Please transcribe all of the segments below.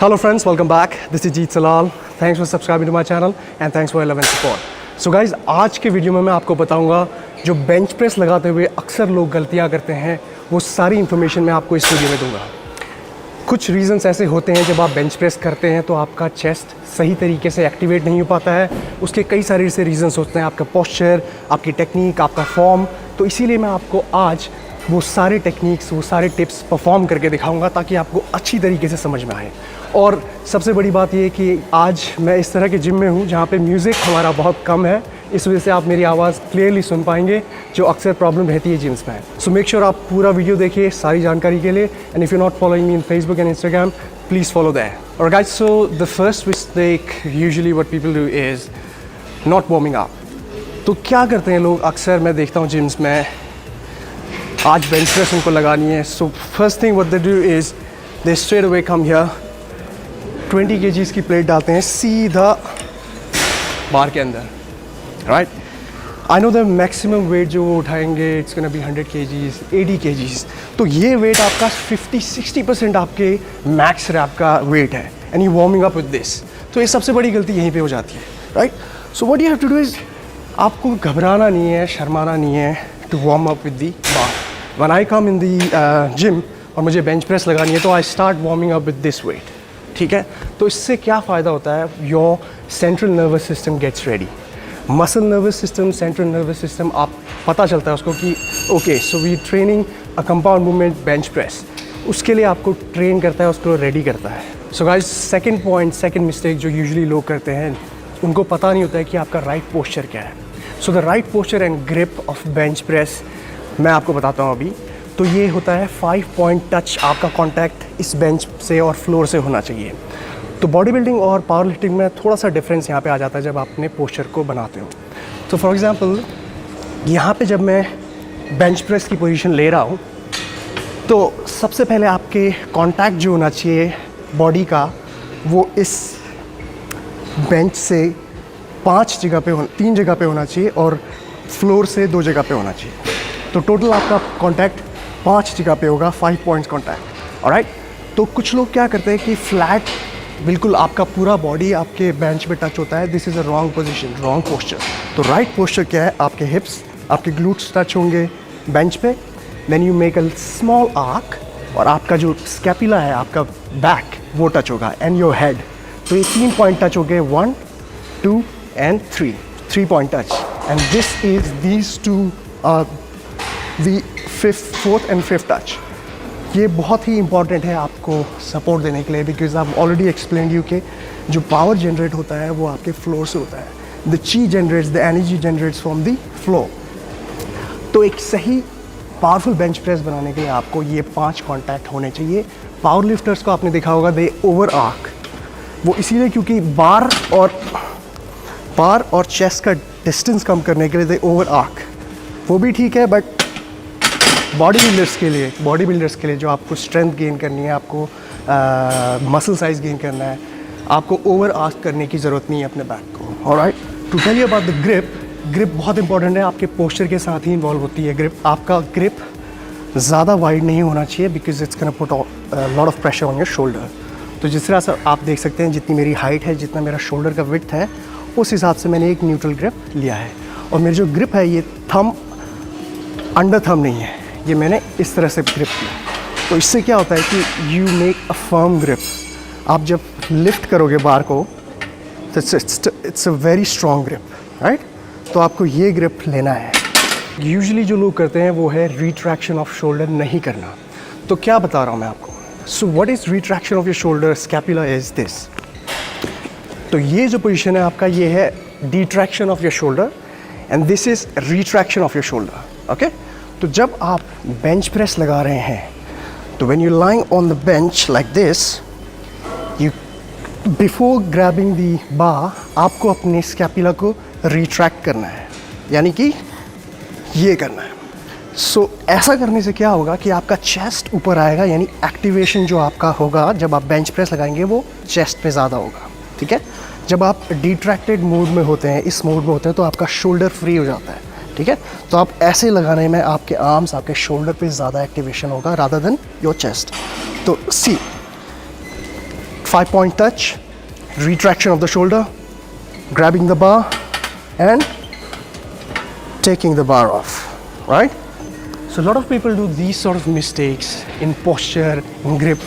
Hello friends, welcome back. This is Jeet Salal. Thanks for subscribing to my channel and thanks for your love and support. So guys, आज के video में मैं आपको बताऊंगा जो bench press लगाते हुए अक्सर लोग गलतियां करते हैं, वो सारी इन्फॉर्मेशन मैं आपको इस वीडियो में दूंगा। कुछ रीजंस ऐसे होते हैं जब आप बेंच प्रेस करते हैं तो आपका चेस्ट सही तरीके से एक्टिवेट नहीं हो पाता है। उसके कई सारे ऐसे रीजंस होते हैं, आपका पोस्चर, आपकी टेक्निक, आपका फॉर्म। तो इसीलिए मैं आपको आज वो सारे टेक्निक्स, वो सारे टिप्स परफॉर्म करके दिखाऊंगा ताकि आपको अच्छी तरीके से समझ में आए। और सबसे बड़ी बात ये कि आज मैं इस तरह के जिम में हूँ जहाँ पे म्यूज़िक हमारा बहुत कम है, इस वजह से आप मेरी आवाज़ क्लियरली सुन पाएंगे, जो अक्सर प्रॉब्लम रहती है जिम्स में। सो मेक श्योर आप पूरा वीडियो देखिए सारी जानकारी के लिए। And if you not following me in Facebook and Instagram, please follow that. और guys, so the first mistake usually what people do is not warming up. तो क्या करते हैं लोग, अक्सर मैं देखता हूँ जिम्स में, आज बेंच प्रेस उनको लगानी है। So first thing what they do is they straight away come here, 20 kgs की प्लेट डालते हैं सीधा बार के अंदर, right. I know the maximum weight जो वो उठाएंगे it's gonna be 100 kgs, 80 kgs। तो ये वेट आपका 50-60% आपके मैक्स रैप का वेट है and you warming up with this. तो ये सबसे बड़ी गलती यहीं पे हो जाती है, right. So what you have to do is, आपको घबराना नहीं है, शर्माना नहीं है to warm up with the bar. When I come in the gym और मुझे बेंच प्रेस लगानी है तो I start warming up with this weight, ठीक है। तो इससे क्या फ़ायदा होता है, your central nervous system gets ready. Muscle nervous system, central nervous system, आप पता चलता है उसको कि okay so we training a compound movement bench press, उसके लिए आपको ट्रेन करता है, उसको रेडी करता है। So guys, second point, second mistake जो यूजुअली लोग करते हैं, उनको पता नहीं होता है कि आपका राइट पोस्चर क्या है। So the right posture and grip of bench press मैं आपको बताता हूँ अभी। तो ये होता है 5 पॉइंट टच, आपका कॉन्टैक्ट इस बेंच से और फ्लोर से होना चाहिए। तो बॉडी बिल्डिंग और पावर लिफ्टिंग में थोड़ा सा डिफरेंस यहाँ पे आ जाता है जब आप अपने पोस्चर को बनाते हो। तो फॉर एग्जांपल यहाँ पे जब मैं बेंच प्रेस की पोजीशन ले रहा हूँ तो सबसे पहले आपके कॉन्टैक्ट जो होना चाहिए बॉडी का, वो इस बेंच से 3 जगह पे होना चाहिए और फ्लोर से 2 जगह पे होना चाहिए। तो टोटल आपका कॉन्टैक्ट 5 जगह पे होगा, 5 पॉइंट्स कॉन्टैक्ट, ऑलराइट। तो कुछ लोग क्या करते हैं कि फ्लैट बिल्कुल आपका पूरा बॉडी आपके बेंच पे टच होता है। This is a wrong position, wrong posture. तो राइट पोस्चर क्या है, आपके हिप्स, आपके ग्लूट्स टच होंगे बेंच पे, then you make a small arch और आपका जो स्कैपुला है, आपका बैक, वो टच होगा एंड योर हेड। तो ये 3 पॉइंट टच हो गए, 1, 2 and 3 point touch. And this is these two the 4th and 5th touch. ये बहुत ही इंपॉर्टेंट है आपको सपोर्ट देने के लिए, बिकॉज आप ऑलरेडी एक्सप्लेन यू कि जो पावर जनरेट होता है वो आपके फ्लोर से होता है। द ची generates, the energy generates from the floor. तो एक सही पावरफुल बेंच प्रेस बनाने के लिए आपको ये 5 कॉन्टैक्ट होने चाहिए। पावर लिफ्टर्स को आपने देखा होगा, दे ओवर आर्क, वो इसीलिए क्योंकि बार और चेस्ट का डिस्टेंस कम करने के लिए दे ओवर आर्क। वो भी ठीक है, बट बॉडी बिल्डर्स के लिए जो आपको स्ट्रेंथ गेन करनी है, आपको मसल साइज गेन करना है, आपको ओवर आस्क करने की ज़रूरत नहीं है अपने बैक को, alright. To tell you about the grip बहुत इंपॉर्टेंट है, आपके पोस्चर के साथ ही इन्वॉल्व होती है ग्रिप। आपका ग्रिप ज़्यादा वाइड नहीं होना चाहिए because it's can put lot of pressure on your shoulder. तो जिस तरह से आप देख सकते हैं, जितनी मेरी हाइट है, जितना मेरा शोल्डर का विड्थ है, उस हिसाब से मैंने एक न्यूट्रल ग्रिप लिया है। और मेरी जो ग्रिप है ये थंब, अंडर थंब नहीं है, ये मैंने इस तरह से ग्रिप किया। तो इससे क्या होता है कि you make a firm grip. आप जब लिफ्ट करोगे बार को तो it's a very strong grip, right. तो आपको ये ग्रिप लेना है। यूजुअली जो लोग करते हैं वो है रिट्रैक्शन ऑफ शोल्डर नहीं करना। तो क्या बता रहा हूँ मैं आपको। So what is retraction of your shoulder, scapula is this. तो ये जो पोजीशन है आपका, ये है detraction of your shoulder and this is retraction of your shoulder, okay. तो जब आप बेंच प्रेस लगा रहे हैं तो when you lying on the bench like this, you before grabbing the bar, आपको अपने स्कैपुला को रिट्रैक्ट करना है, यानी कि ये करना है। सो ऐसा करने से क्या होगा कि आपका चेस्ट ऊपर आएगा, यानी एक्टिवेशन जो आपका होगा जब आप बेंच प्रेस लगाएंगे वो चेस्ट पे ज़्यादा होगा, ठीक है। जब आप डिट्रैक्टेड मोड में होते हैं, इस मोड में होते हैं, तो आपका शोल्डर फ्री हो जाता है, ठीक है। तो आप ऐसे लगाने में आपके आर्म्स, आपके शोल्डर पे ज़्यादा एक्टिवेशन होगा रादर देन योर चेस्ट। तो सी 5-point touch, retraction of the shoulder, grabbing the bar and taking the bar off, right? So a lot of people do these sort of mistakes in posture, in grip.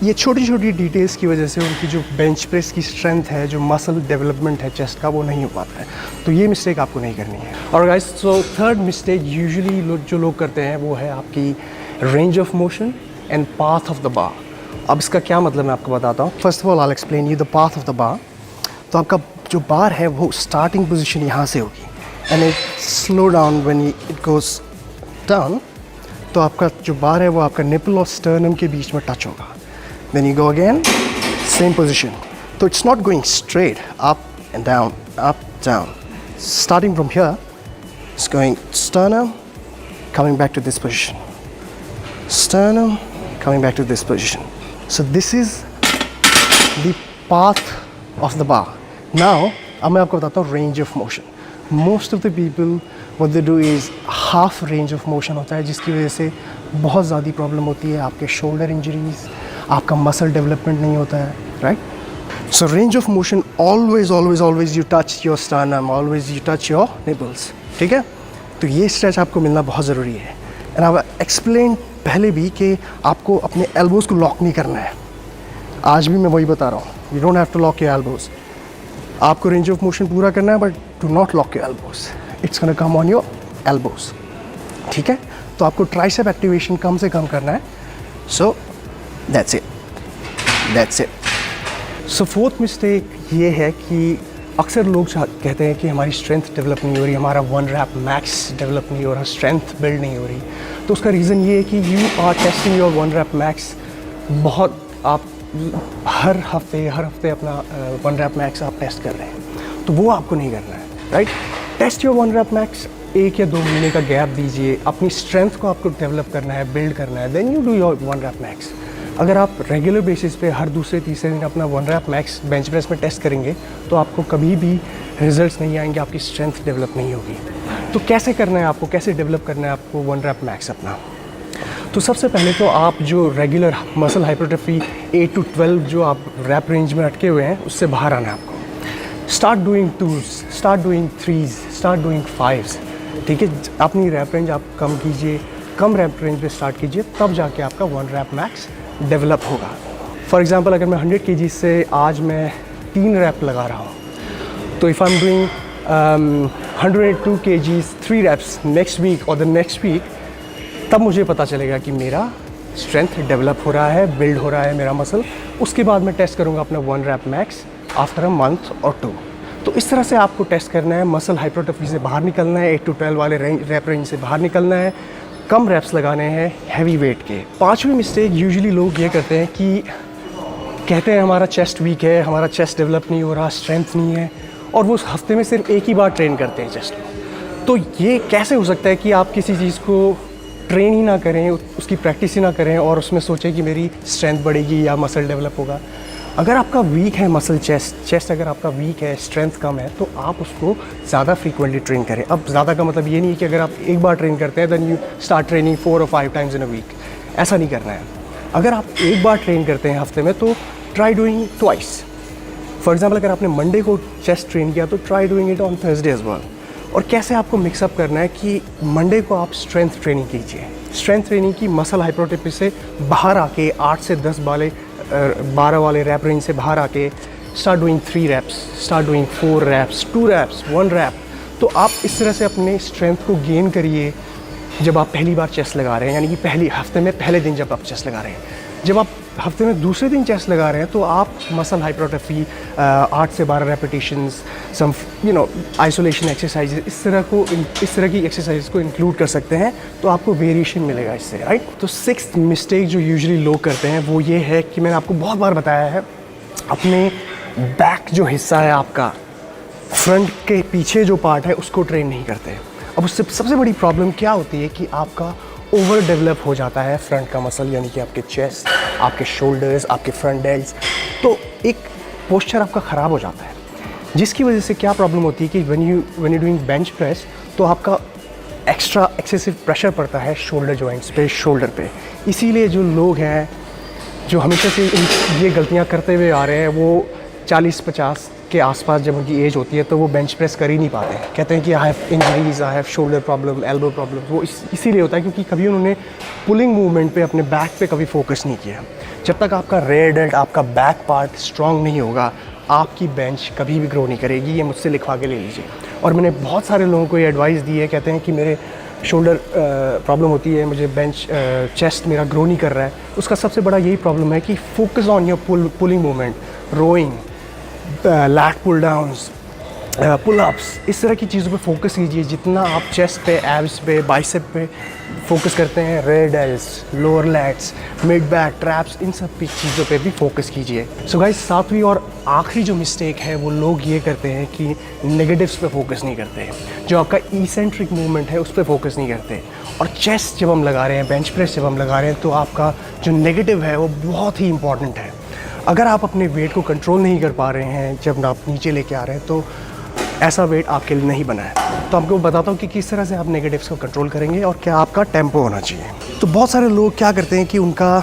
ये छोटी छोटी details की वजह से उनकी जो bench press की strength है, जो मसल डेवलपमेंट है चेस्ट का, वो नहीं हो पाता है. तो ये मिस्टेक आपको नहीं करनी है. और guys, so third mistake usually जो लोग करते हैं वो है आपकी range of motion and path of the bar. अब इसका क्या मतलब मैं आपको बताता हूँ. First of all I will explain you the path of the bar. तो आपका जो बार है वो स्टार्टिंग पोजीशन यहाँ से होगी and it slow down when it goes down. तो आपका जो बार है वो आपका निपल और स्टर्नम के बीच में टच होगा. Then you go again, same position. So it's not going straight, up and down, up, down. Starting from here, it's going sternum, coming back to this position. Sternum, coming back to this position. So this is the path of the bar. Now, अब मैं आपको बताता हूँ range of motion. Most of the people, what they do is half range of motion होता है, जिसकी वजह से बहुत ज़्यादा प्रॉब्लम होती है. आपके शोल्डर इंजरीज, आपका मसल डेवलपमेंट नहीं होता है, right? So range of motion always always always you touch your sternum, always you touch your nipples. ठीक है? तो ये स्ट्रेच आपको मिलना बहुत ज़रूरी है. एंड आई एक्सप्लेन पहले भी कि आपको अपने एल्बोज़ को लॉक नहीं करना है. आज भी मैं वही बता रहा हूँ, you don't have to lock your elbows. आपको रेंज ऑफ मोशन पूरा करना है, but do not lock your elbows. It's gonna come on your elbows. ठीक है? तो आपको ट्राइसेप एक्टिवेशन कम से कम करना है. सो That's it. So fourth mistake ये है कि अक्सर लोग कहते हैं कि हमारी स्ट्रेंथ डेवलप नहीं हो रही, हमारा 1 rep मैक्स डेवलप नहीं हो रहा, स्ट्रेंथ बिल्ड नहीं हो रही. तो उसका रीज़न ये है कि you are testing your 1 rep max. बहुत आप हर हफ्ते अपना 1 rep मैक्स आप टेस्ट कर रहे हैं. तो वो आपको नहीं करना है, right? Test your 1 rep max. 1 या 2 महीने का गैप दीजिए. अपनी स्ट्रेंथ को आपको डेवलप करना है, बिल्ड करना है. Then you do your 1 rep max. अगर आप रेगुलर बेसिस पे हर दूसरे तीसरे दिन अपना 1 rep मैक्स बेंच प्रेस में टेस्ट करेंगे तो आपको कभी भी रिजल्ट्स नहीं आएंगे, आपकी स्ट्रेंथ डेवलप नहीं होगी. तो कैसे करना है आपको, कैसे डेवलप करना है आपको 1 rep मैक्स अपना? तो सबसे पहले तो आप जो रेगुलर मसल हाइपरट्रॉफी 8 to 12 जो आप रैप रेंज में अटके हुए हैं उससे बाहर आना है आपको. Start doing 2s, start doing 3s, start doing 5s. ठीक है? अपनी रैप रेंज आप कम कीजिए, कम रैप रेंज पे स्टार्ट कीजिए, तब जाके आपका 1 rep मैक्स डेवलप होगा. फॉर एग्जांपल अगर मैं 100 kg से आज मैं 3 रैप लगा रहा हूँ, तो if I am doing 102 kg 3 reps next week और द नेक्स्ट वीक, तब मुझे पता चलेगा कि मेरा स्ट्रेंथ डेवलप हो रहा है, बिल्ड हो रहा है मेरा मसल. उसके बाद मैं टेस्ट करूँगा अपना 1 rep max after a month और 2. तो इस तरह से आपको टेस्ट करना है. मसल हाइपरट्रॉफी से बाहर निकलना है, 8 to 12 वाले रैप रेंज से बाहर निकलना है, कम रैप्स लगाने हैं हैवी वेट के. 5वीं मिस्टेक यूजुअली लोग ये करते हैं कि कहते हैं हमारा चेस्ट वीक है, हमारा चेस्ट डेवलप नहीं हो रहा, स्ट्रेंथ नहीं है, और वो हफ्ते में सिर्फ एक ही बार ट्रेन करते हैं चेस्ट को. तो ये कैसे हो सकता है कि आप किसी चीज़ को ट्रेन ही ना करें, उसकी प्रैक्टिस ही ना करें और उसमें सोचें कि मेरी स्ट्रेंथ बढ़ेगी या मसल डेवलप होगा? अगर आपका वीक है मसल चेस्ट अगर आपका वीक है, स्ट्रेंथ कम है, तो आप उसको ज़्यादा फ्रीक्वेंटली ट्रेन करें. अब ज़्यादा का मतलब ये नहीं है कि अगर आप एक बार ट्रेन करते हैं then you start training 4 or 5 times in a week. ऐसा नहीं करना है. अगर आप एक बार ट्रेन करते हैं हफ्ते में तो try doing twice. For example अगर आपने मंडे को चेस्ट ट्रेन किया तो try doing it on Thursday as well. और कैसे आपको मिक्सअप करना है कि मंडे को आप स्ट्रेंथ ट्रेनिंग कीजिए. स्ट्रेंथ ट्रेनिंग की मसल हाइपरट्रॉफी से बाहर आके 8 से 10 वाले 12 वाले रैप रेंज से बाहर आके start doing 3 reps, start doing 4 reps, 2 reps, 1 rep. तो आप इस तरह से अपने स्ट्रेंथ को गेन करिए जब आप पहली बार चेस्ट लगा रहे हैं, यानी कि पहली हफ्ते में पहले दिन जब आप चेस्ट लगा रहे हैं. जब आप हफ्ते में दूसरे दिन चेस्ट लगा रहे हैं तो आप मसल हाइपरट्रॉफी 8 से 12 रेपिटेशंस, सम आइसोलेशन एक्सरसाइजेज, इस तरह की एक्सरसाइज को इंक्लूड कर सकते हैं. तो आपको वेरिएशन मिलेगा इससे, राइट? तो 6th मिस्टेक जो यूजुअली लोग करते हैं वो ये है कि मैंने आपको बहुत बार बताया है, अपने बैक जो हिस्सा है आपका, फ्रंट के पीछे जो पार्ट है उसको ट्रेन नहीं करते. अब उससे सबसे बड़ी प्रॉब्लम क्या होती है कि आपका ओवर डेवलप हो जाता है फ्रंट का मसल, यानी कि आपके चेस्ट, आपके शोल्डर्स, आपके फ्रंट डेल्स. तो एक पोस्चर आपका ख़राब हो जाता है, जिसकी वजह से क्या प्रॉब्लम होती है कि when you doing bench press तो आपका एक्सेसिव प्रेशर पड़ता है शोल्डर जॉइंट्स पे, शोल्डर पे. इसीलिए जो लोग हैं जो हमेशा से ये गलतियाँ करते हुए आ रहे हैं, वो 40-50 के आसपास जब उनकी एज होती है तो वो बेंच प्रेस कर ही नहीं पाते। कहते हैं कि I have injuries, I have shoulder problem, elbow problem. वो इसीलिए होता है क्योंकि कभी उन्होंने पुलिंग मूवमेंट पे, अपने बैक पे कभी फोकस नहीं किया। जब तक आपका रेयर डेल्ट, आपका बैक पार्ट स्ट्रॉन्ग नहीं होगा, आपकी बेंच कभी भी ग्रो नहीं करेगी। ये मुझसे लिखवा के ले लीजिए। और मैंने बहुत सारे लोगों को ये एडवाइस दी है, कहते हैं कि मेरे शोल्डर प्रॉब्लम होती है, मुझे बेंच चेस्ट मेरा ग्रो नहीं कर रहा है। उसका सबसे बड़ा यही प्रॉब्लम है कि focus on your pulling movement, rowing, lat pull downs, pull ups, इस तरह की चीज़ों पे फोकस कीजिए। जितना आप चेस्ट पे, एब्स पे, बाइसेप पे फोकस करते हैं, rear delts, lower lats, mid back, traps, इन सब चीज़ों पे भी फोकस कीजिए। सो गाइस, सातवीं और आखिरी जो मिस्टेक है वो लोग ये करते हैं कि नेगेटिव्स पे फोकस नहीं करते, जो आपका इसेंट्रिक मूवमेंट है उस पर फोकस नहीं करते। और चेस्ट जब हम लगा रहे हैं, बेंच प्रेस जब हम लगा रहे हैं, तो आपका जो नेगेटिव है वो बहुत ही इंपॉर्टेंट है। अगर आप अपने वेट को कंट्रोल नहीं कर पा रहे हैं जब आप नीचे लेके आ रहे हैं, तो ऐसा वेट आपके लिए नहीं बना है। तो आपको बताता हूँ कि किस तरह से आप नेगेटिव्स को कंट्रोल करेंगे और क्या आपका टेम्पो होना चाहिए। तो बहुत सारे लोग क्या करते हैं कि उनका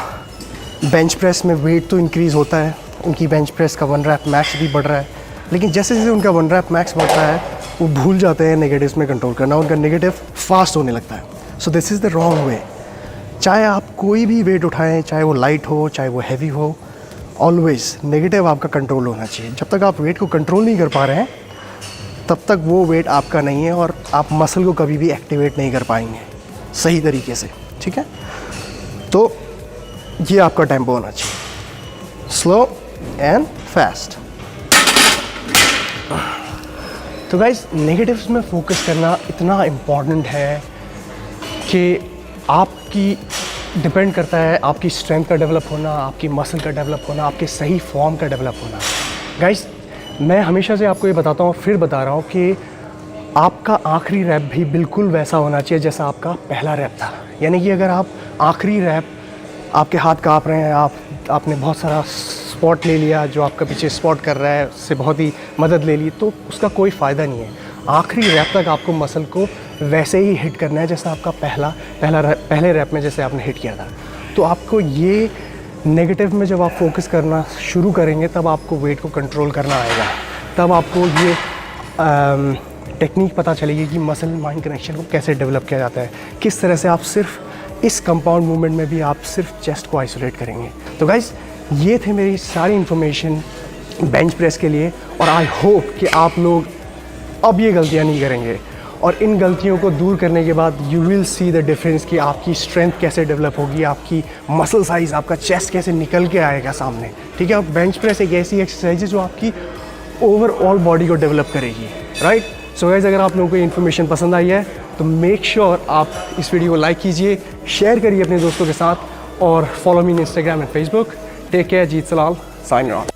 बेंच प्रेस में वेट तो इंक्रीज़ होता है, उनकी बेंच प्रेस का 1 रैप मैक्स भी बढ़ रहा है, लेकिन जैसे जैसे उनका 1 रैप मैक्स बढ़ता है वो भूल जाते हैं नेगेटिव्स में कंट्रोल करना, उनका नेगेटिव फास्ट होने लगता है। So this is the wrong way. चाहे आप कोई भी वेट उठाएँ, चाहे वो लाइट हो, चाहे वो हैवी हो, ऑलवेज़ नेगेटिव आपका कंट्रोल होना चाहिए। जब तक आप वेट को कंट्रोल नहीं कर पा रहे हैं तब तक वो वेट आपका नहीं है और आप मसल को कभी भी एक्टिवेट नहीं कर पाएंगे सही तरीके से। ठीक है, तो ये आपका टेम्पो होना चाहिए, स्लो एंड फास्ट। तो गाइस, नेगेटिव्स में फोकस करना इतना इम्पॉर्टेंट है कि आपकी डिपेंड करता है आपकी स्ट्रेंथ का डेवलप होना, आपकी मसल का डेवलप होना, आपके सही फॉर्म का डेवलप होना। गाइस, मैं हमेशा से आपको ये बताता हूँ, फिर बता रहा हूँ कि आपका आखिरी रैप भी बिल्कुल वैसा होना चाहिए जैसा आपका पहला रैप था। यानी कि अगर आप आखिरी रैप, आपके हाथ काँप रहे हैं, आपने बहुत सारा स्पॉट ले लिया, जो आपका पीछे स्पॉट कर रहा है उससे बहुत ही मदद ले ली, तो उसका कोई फ़ायदा नहीं है। आखिरी रैप तक आपको मसल को वैसे ही हिट करना है जैसा आपका पहले रैप में जैसे आपने हिट किया था। तो आपको ये नेगेटिव में जब आप फोकस करना शुरू करेंगे तब आपको वेट को कंट्रोल करना आएगा, तब आपको ये टेक्निक पता चलेगी कि मसल माइंड कनेक्शन को कैसे डेवलप किया जाता है, किस तरह से आप सिर्फ इस कंपाउंड मूवमेंट में भी आप सिर्फ चेस्ट को आइसोलेट करेंगे। तो गाइस, ये थे मेरी सारी इन्फॉर्मेशन बेंच प्रेस के लिए, और आई होप कि आप लोग अब ये गलतियाँ नहीं करेंगे, और इन गलतियों को दूर करने के बाद you will see the difference कि आपकी स्ट्रेंथ कैसे डेवलप होगी, आपकी मसल साइज़, आपका चेस्ट कैसे निकल के आएगा सामने। ठीक है, और बेंच प्रेस एक ऐसी एक्सरसाइज है जो आपकी ओवरऑल बॉडी को डेवलप करेगी, राइट। सो गाइस, अगर आप लोगों को इन्फॉर्मेशन पसंद आई है तो मेक श्योर आप इस वीडियो को लाइक कीजिए, शेयर करिए अपने दोस्तों के साथ, और follow me in Instagram and Facebook. Take care, Jeet Selal, sign of.